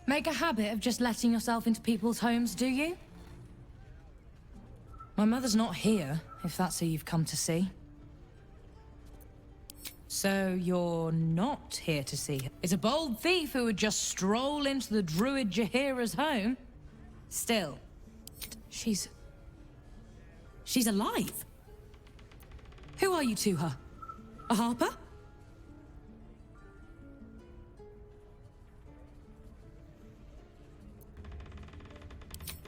Make a habit of just letting yourself into people's homes, do you? My mother's not here, if that's who you've come to see. So you're not here to see her? It's a bold thief who would just stroll into the druid Jaheira's home. Still, she's alive. Who are you to her? A harper?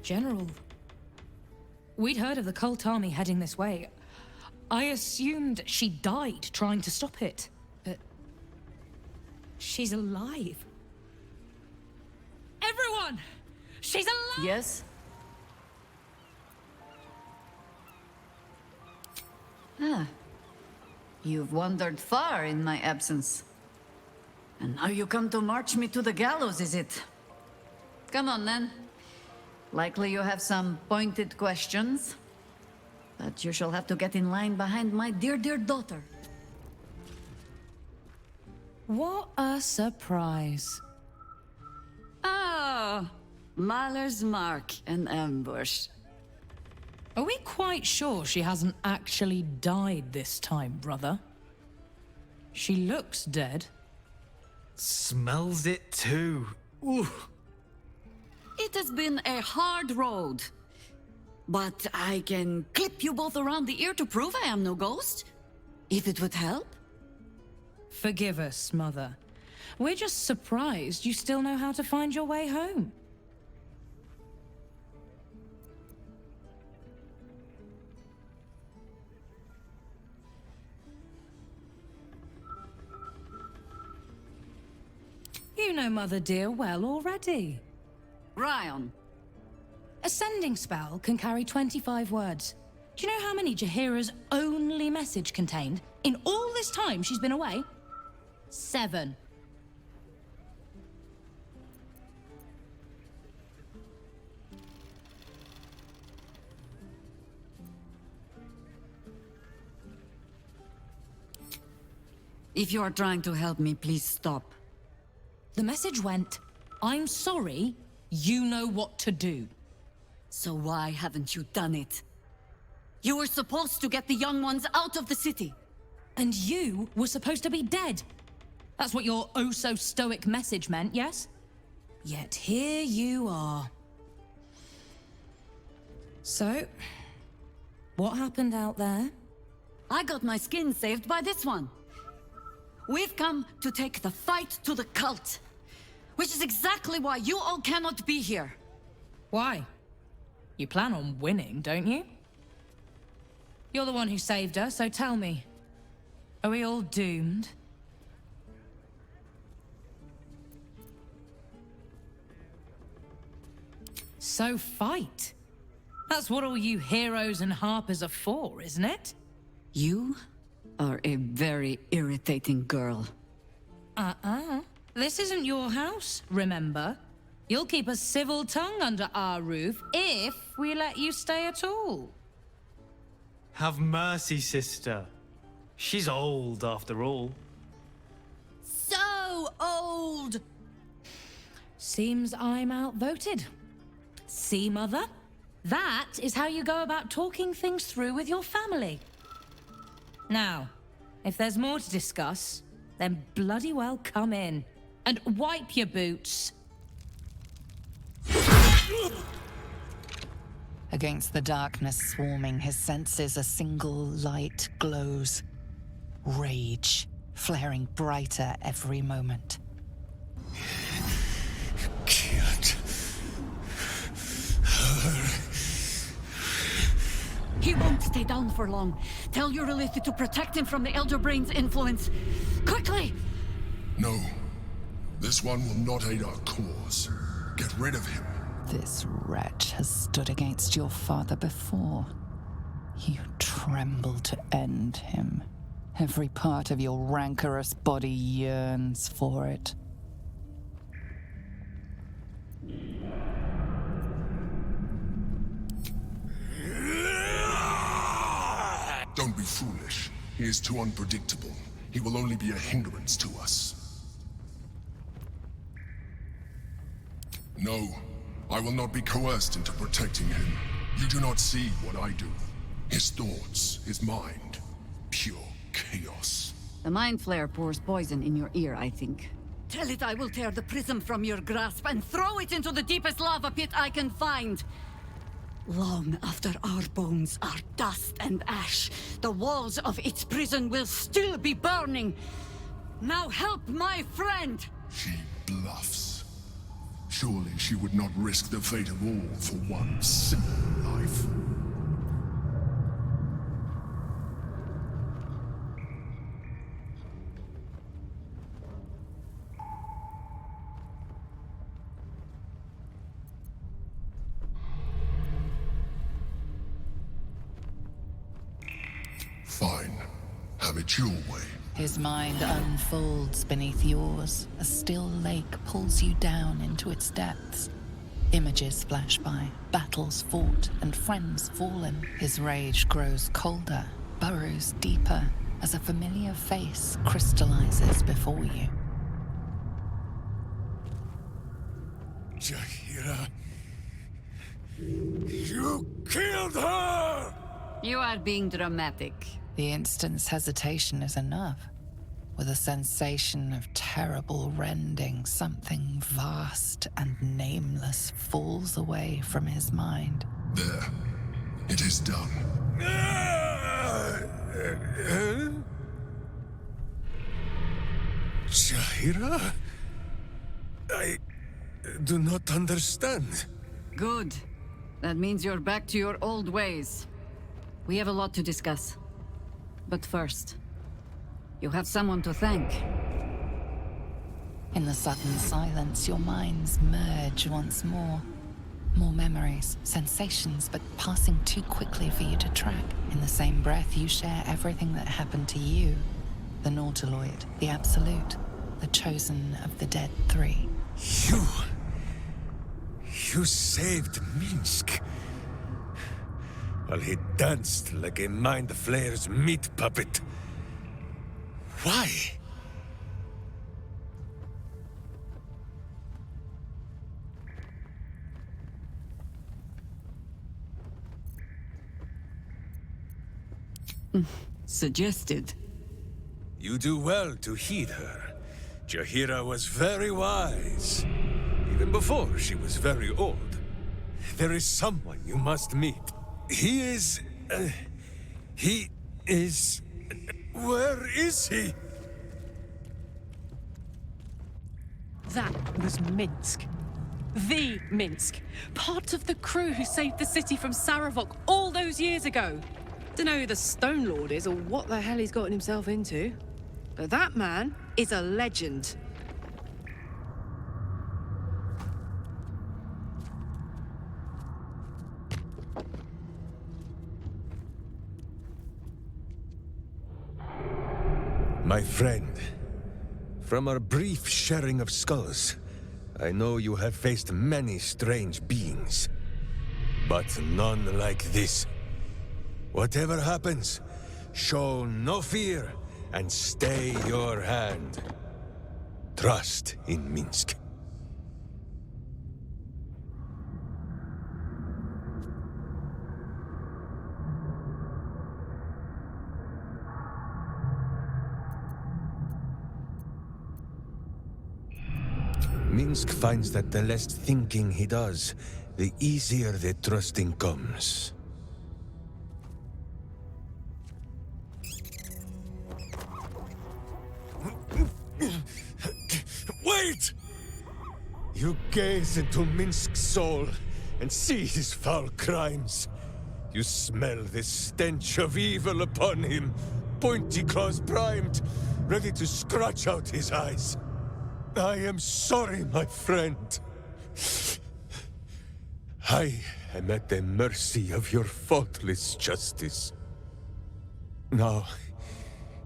General, we'd heard of the cult army heading this way. I assumed she died trying to stop it, but she's alive. Everyone! She's alive! Yes? Ah. You've wandered far in my absence. And now you come to march me to the gallows, is it? Come on, then. Likely you have some pointed questions. But you shall have to get in line behind my dear, dear daughter. What a surprise. Ah, Mahler's mark and ambush. Are we quite sure she hasn't actually died this time, brother? She looks dead. Smells it too. Ooh. It has been a hard road. But I can clip you both around the ear to prove I am no ghost. If it would help. Forgive us, Mother. We're just surprised you still know how to find your way home. You know Mother dear well already. Ryan. Ascending spell can carry 25 words. Do you know how many Jaheira's only message contained? In all this time she's been away? 7. If you are trying to help me, please stop. The message went, I'm sorry, you know what to do. So why haven't you done it? You were supposed to get the young ones out of the city. And you were supposed to be dead. That's what your oh-so-stoic message meant, yes? Yet here you are. So, what happened out there? I got my skin saved by this one. We've come to take the fight to the cult. Which is exactly why you all cannot be here. Why? You plan on winning, don't you? You're the one who saved her, so tell me. Are we all doomed? So fight. That's what all you heroes and harpers are for, isn't it? You are a very irritating girl. This isn't your house, remember? You'll keep a civil tongue under our roof if we let you stay at all. Have mercy, sister. She's old after all. So old! Seems I'm outvoted. See, Mother? That is how you go about talking things through with your family. Now, if there's more to discuss, then bloody well come in. And wipe your boots. Against the darkness swarming his senses, a single light glows. Rage, flaring brighter every moment. Can't hurt. He won't stay down for long. Tell your Lilith to protect him from the Elder Brain's influence. Quickly! No. This one will not aid our cause. Get rid of him. This wretch has stood against your father before. You tremble to end him. Every part of your rancorous body yearns for it. Don't be foolish. He is too unpredictable. He will only be a hindrance to us. No, I will not be coerced into protecting him. You do not see what I do. His thoughts, his mind, pure chaos. The mind flare pours poison in your ear, I think. Tell it I will tear the prism from your grasp and throw it into the deepest lava pit I can find. Long after our bones are dust and ash, the walls of its prison will still be burning. Now help my friend! She bluffs. Surely she would not risk the fate of all for one simple life. Fine. Have it your way. His mind unfolds beneath yours. A still lake pulls you down into its depths. Images flash by, battles fought, and friends fallen. His rage grows colder, burrows deeper, as a familiar face crystallizes before you. Jaheira, you killed her! You are being dramatic. The instant's hesitation is enough. With a sensation of terrible rending, something vast and nameless falls away from his mind. There. It is done. Jaheira? I do not understand. Good. That means you're back to your old ways. We have a lot to discuss. But first, you have someone to thank. In the sudden silence, your minds merge once more. More memories, sensations, but passing too quickly for you to track. In the same breath, you share everything that happened to you. The Nautiloid, the Absolute, the chosen of the dead three. You saved Minsc. While he danced like a Mind Flayer's meat puppet. Why? Suggested. You do well to heed her. Jaheira was very wise. Even before she was very old. There is someone you must meet. He is... Where is he? That was Minsc. The Minsc. Part of the crew who saved the city from Saravok all those years ago. Dunno who the Stone Lord is or what the hell he's gotten himself into. But that man is a legend. My friend, from our brief sharing of skulls, I know you have faced many strange beings, but none like this. Whatever happens, show no fear and stay your hand. Trust in Minsc. Minsc finds that the less thinking he does, the easier the trusting comes. Wait! You gaze into Minsc's soul and see his foul crimes. You smell the stench of evil upon him, pointy claws primed, ready to scratch out his eyes. I am sorry, my friend. I am at the mercy of your faultless justice. Now,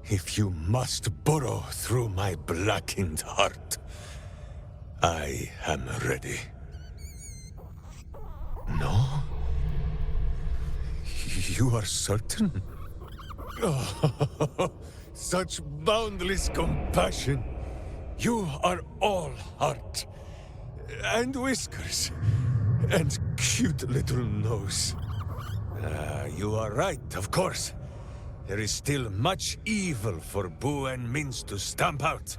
if you must burrow through my blackened heart, I am ready. No? You are certain? Oh, such boundless compassion. You are all heart. and whiskers, and cute little nose. You are right, of course. There is still much evil for Boo and Minsc to stamp out.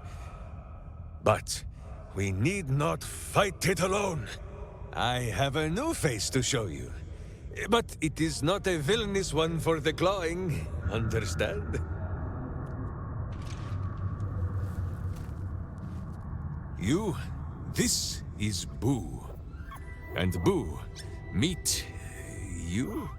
But we need not fight it alone. I have a new face to show you. But it is not a villainous one for the clawing, understand? This is Boo. And Boo, meet you?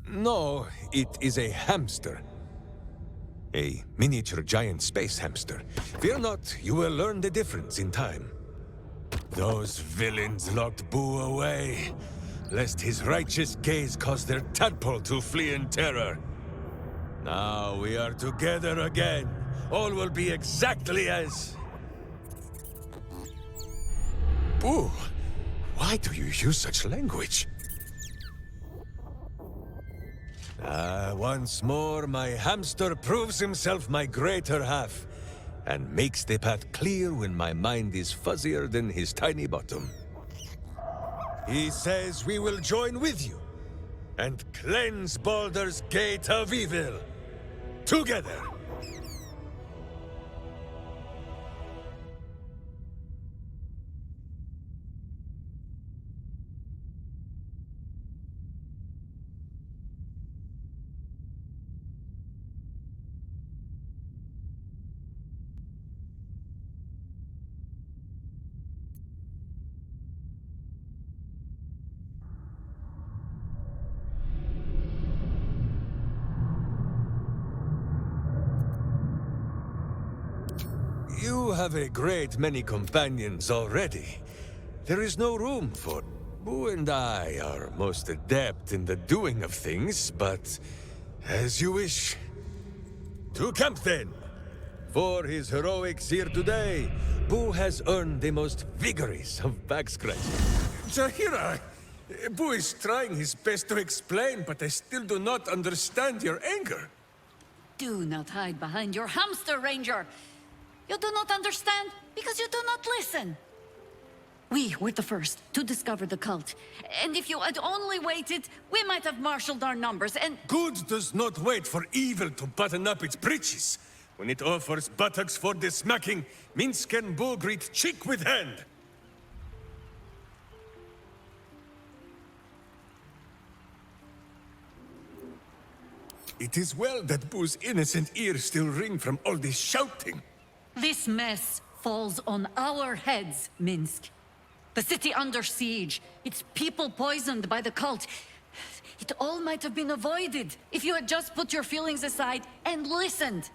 No, it is a hamster. A miniature giant space hamster. Fear not, you will learn the difference in time. Those villains locked Boo away, lest his righteous gaze cause their tadpole to flee in terror. Now we are together again. All will be exactly as... Boo, why do you use such language? Once more, my hamster proves himself my greater half, and makes the path clear when my mind is fuzzier than his tiny bottom. He says we will join with you, and cleanse Baldur's Gate of Evil. Together! You have a great many companions already. There is no room for... Boo and I are most adept in the doing of things, but... as you wish. To camp then! For his heroics here today, Boo has earned the most vigorous of back scratches. Jaheira! Boo is trying his best to explain, but I still do not understand your anger. Do not hide behind your hamster, Ranger! You do not understand because you do not listen. We were the first to discover the cult. And if you had only waited, we might have marshaled our numbers and... Good does not wait for evil to button up its breeches. When it offers buttocks for the smacking, Minsc and Boo greet cheek with hand. It is well that Boo's innocent ears still ring from all this shouting. This mess falls on our heads, Minsc. The city under siege, its people poisoned by the cult. It all might have been avoided if you had just put your feelings aside and listened.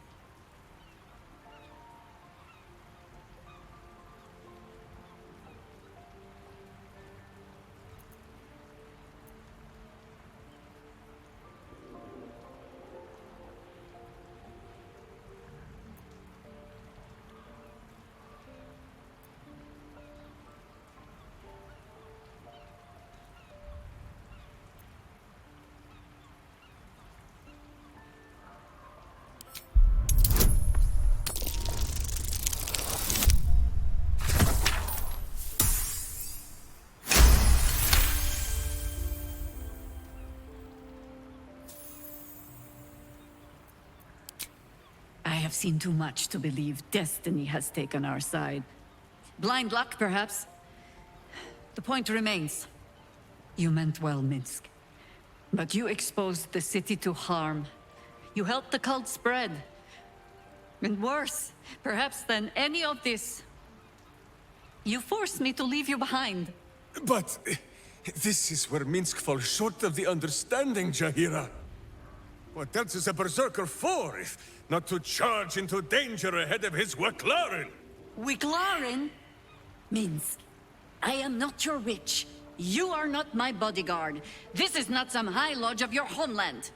I have seen too much to believe destiny has taken our side. Blind luck, perhaps. The point remains. You meant well, Minsc. But you exposed the city to harm. You helped the cult spread. And worse, perhaps than any of this, you forced me to leave you behind. But... this is where Minsc falls short of the understanding, Jaheira. What else is a berserker for, if not to charge into danger ahead of his Waclaren? Wiclaren? Minsc, I am not your witch. You are not my bodyguard. This is not some high lodge of your homeland.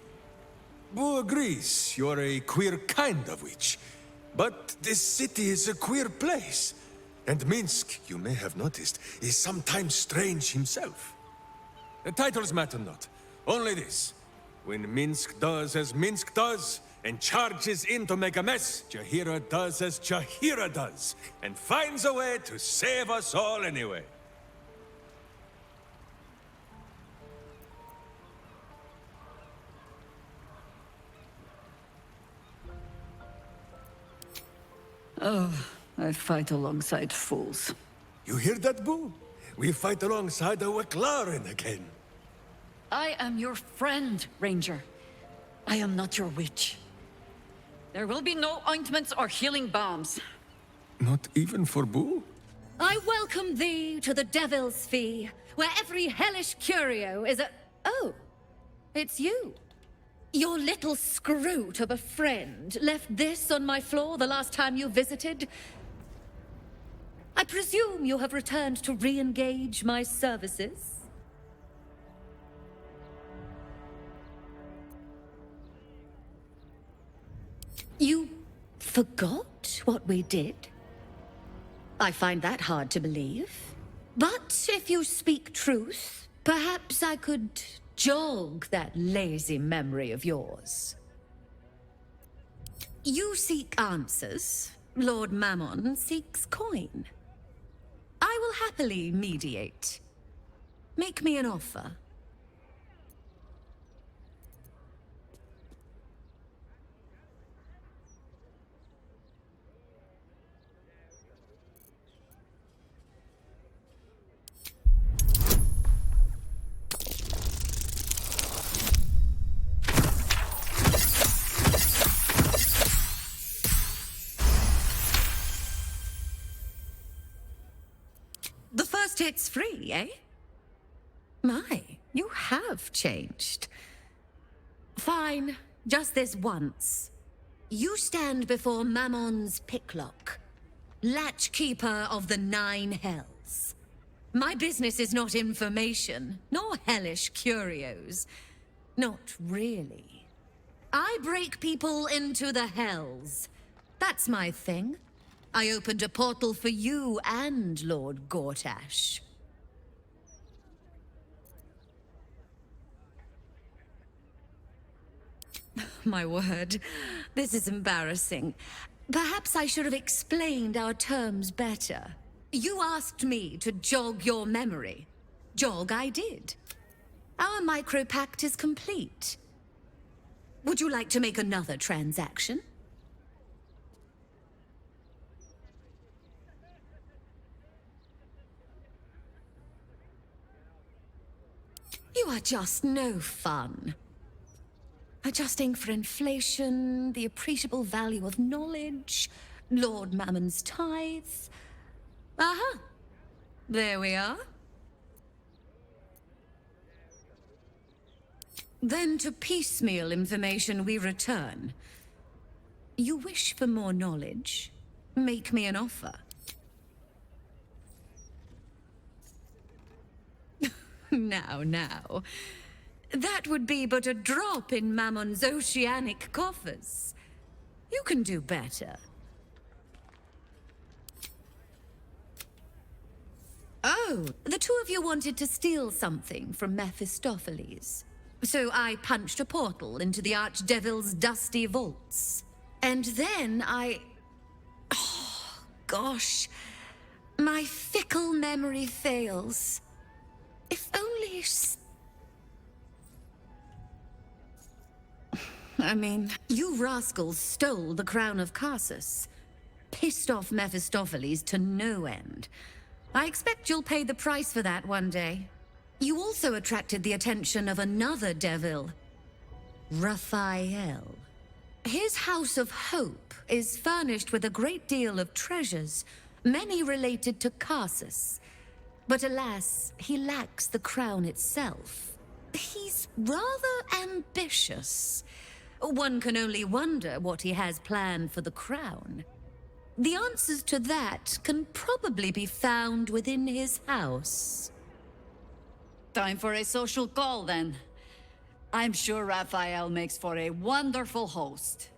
Boo agrees. You are a queer kind of witch. But this city is a queer place. And Minsc, you may have noticed, is sometimes strange himself. The titles matter not. Only this. When Minsc does as Minsc does, and charges in to make a mess, Jaheira does as Jaheira does, and finds a way to save us all anyway. I fight alongside fools. You hear that, Boo? We fight alongside our Claren again. I am your friend, Ranger. I am not your witch. There will be no ointments or healing balms. Not even for Boo? I welcome thee to the Devil's Fee, where every hellish curio is a... Oh, it's you. Your little scroot of a friend left this on my floor the last time you visited. I presume you have returned to re-engage my services? You forgot what we did? I find that hard to believe. But if you speak truth, perhaps I could jog that lazy memory of yours. You seek answers. Lord Mammon seeks coin. I will happily mediate. Make me an offer. The first hit's free, eh? My, you have changed. Fine, just this once. You stand before Mammon's picklock, latchkeeper of the 9 hells. My business is not information, nor hellish curios. Not really. I break people into the hells. That's my thing. I opened a portal for you and Lord Gortash. My word, this is embarrassing. Perhaps I should have explained our terms better. You asked me to jog your memory. Jog I did. Our micro-pact is complete. Would you like to make another transaction? You are just no fun. Adjusting for inflation, the appreciable value of knowledge, Lord Mammon's tithe. Aha! There we are. Then to piecemeal information we return. You wish for more knowledge? Make me an offer. Now. That would be but a drop in Mammon's oceanic coffers. You can do better. Oh, the two of you wanted to steal something from Mephistopheles. So I punched a portal into the Archdevil's dusty vaults. And then oh, gosh. My fickle memory fails. If only... I mean, you rascals stole the crown of Carsus. Pissed off Mephistopheles to no end. I expect you'll pay the price for that one day. You also attracted the attention of another devil, Raphael. His House of Hope is furnished with a great deal of treasures, many related to Carsus. But alas, he lacks the crown itself. He's rather ambitious. One can only wonder what he has planned for the crown. The answers to that can probably be found within his house. Time for a social call, then. I'm sure Raphael makes for a wonderful host.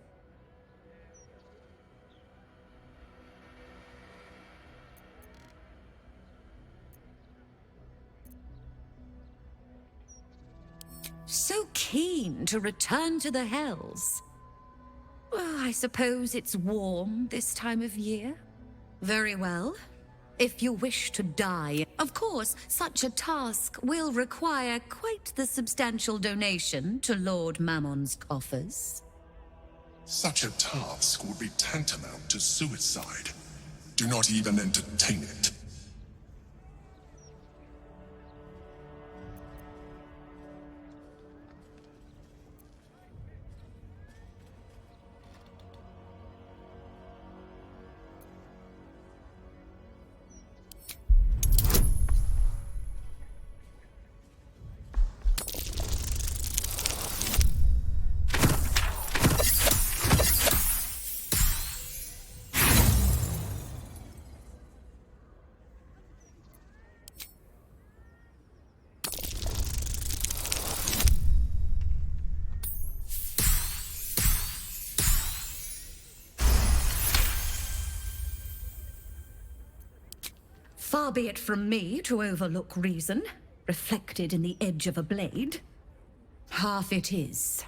So keen to return to the Hells. Well, I suppose it's warm this time of year. Very well. If you wish to die, of course, such a task will require quite the substantial donation to Lord Mammon's coffers. Such a task would be tantamount to suicide. Do not even entertain it. Far be it from me to overlook reason, reflected in the edge of a blade. Half it is,